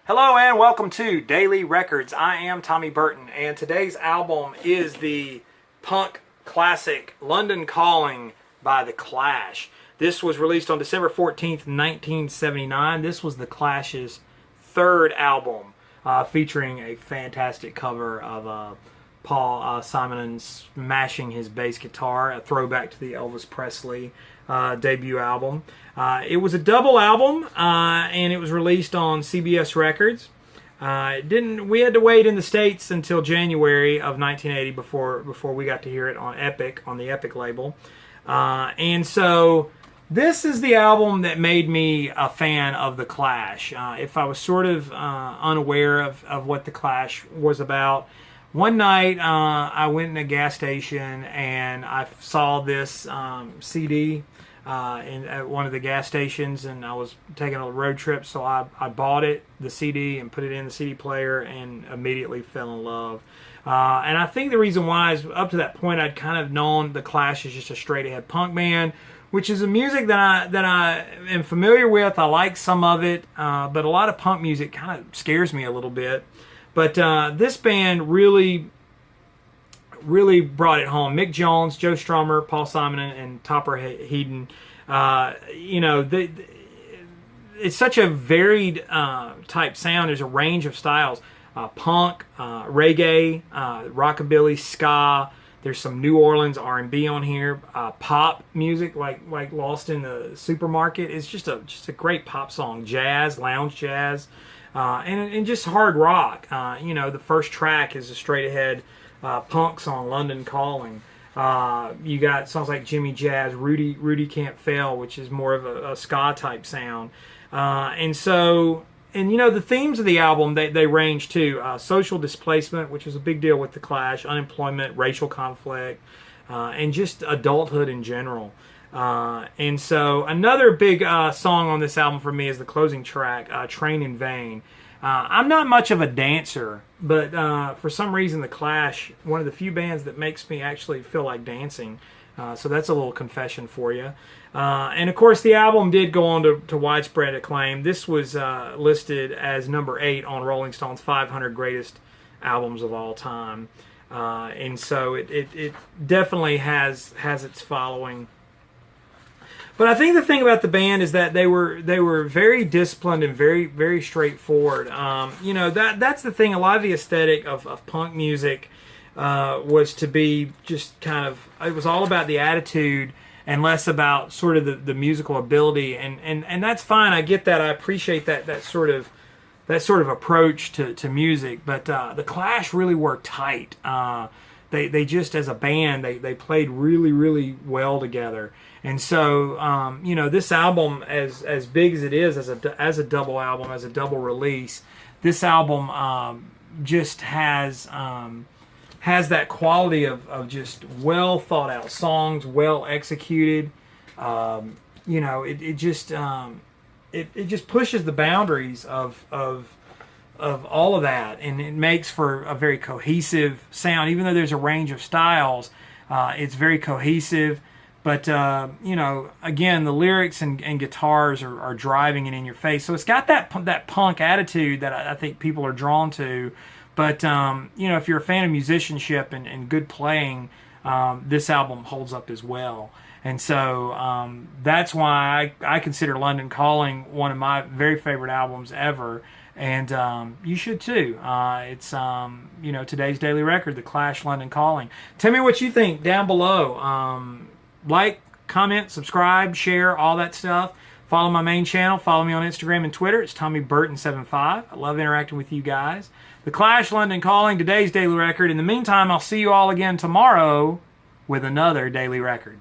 Hello and welcome to Daily Records. I am Tommy Burton, and today's album is the punk classic London Calling by The Clash. This was released on December 14th, 1979. This was The Clash's third album, featuring a fantastic cover of Paul Simonon smashing his bass guitar, a throwback to the Elvis Presley debut album. It was a double album, and it was released on CBS Records. We had to wait in the States until January of 1980 before we got to hear it on Epic, on the Epic label. And so this is the album that made me a fan of The Clash. If I was sort of unaware of what The Clash was about, one night I went in a gas station and I saw this CD at one of the gas stations, and I was taking a road trip, so I bought the CD, and put it in the CD player and immediately fell in love. And I think the reason why is up to that point I'd kind of known The Clash as just a straight ahead punk band, which is a music that I am familiar with. I like some of it, but a lot of punk music kind of scares me a little bit. But this band really brought it home. Mick Jones, Joe Strummer, Paul Simonon, and Topper Headon. It's such a varied type sound. There's a range of styles: punk, reggae, rockabilly, ska. There's some New Orleans R&B on here. Pop music, like Lost in the Supermarket. It's just a great pop song. Jazz, lounge jazz. And just hard rock. The first track is a straight ahead punk song, London Calling. You got songs like Jimmy Jazz, Rudy Can't Fail, which is more of a ska type sound. The themes of the album, they range too. Social displacement, which was a big deal with The Clash, unemployment, racial conflict, and just adulthood in general. And so another big song on this album for me is the closing track, Train in Vain. I'm not much of a dancer, but for some reason The Clash, one of the few bands that makes me actually feel like dancing. So that's a little confession for you. And of course the album did go on to widespread acclaim. This was listed as number 8 on Rolling Stone's 500 Greatest Albums of All Time. And so it definitely has its following. But I think the thing about the band is that they were very disciplined and very, very straightforward. That's the thing. A lot of the aesthetic of punk music was to be just kind of, it was all about the attitude and less about sort of the musical ability. And that's fine. I get that. I appreciate that sort of approach to music. But the Clash really worked tight. They just, as a band, they played really, really well together. And so, this album, as big as it is as a double album, as a double release, this album just has that quality of just well thought out songs, well executed. It just pushes the boundaries of all of that, and it makes for a very cohesive sound. Even though there's a range of styles, it's very cohesive. But, again, the lyrics and guitars are driving it in your face. So it's got that punk attitude that I think people are drawn to. But, if you're a fan of musicianship and good playing, this album holds up as well. And so that's why I consider London Calling one of my very favorite albums ever. And you should too. It's today's Daily Record, The Clash, London Calling. Tell me what you think down below. Like, comment, subscribe, share, all that stuff. Follow my main channel. Follow me on Instagram and Twitter. It's TommyBurton75. I love interacting with you guys. The Clash, London Calling, today's Daily Record. In the meantime, I'll see you all again tomorrow with another Daily Record.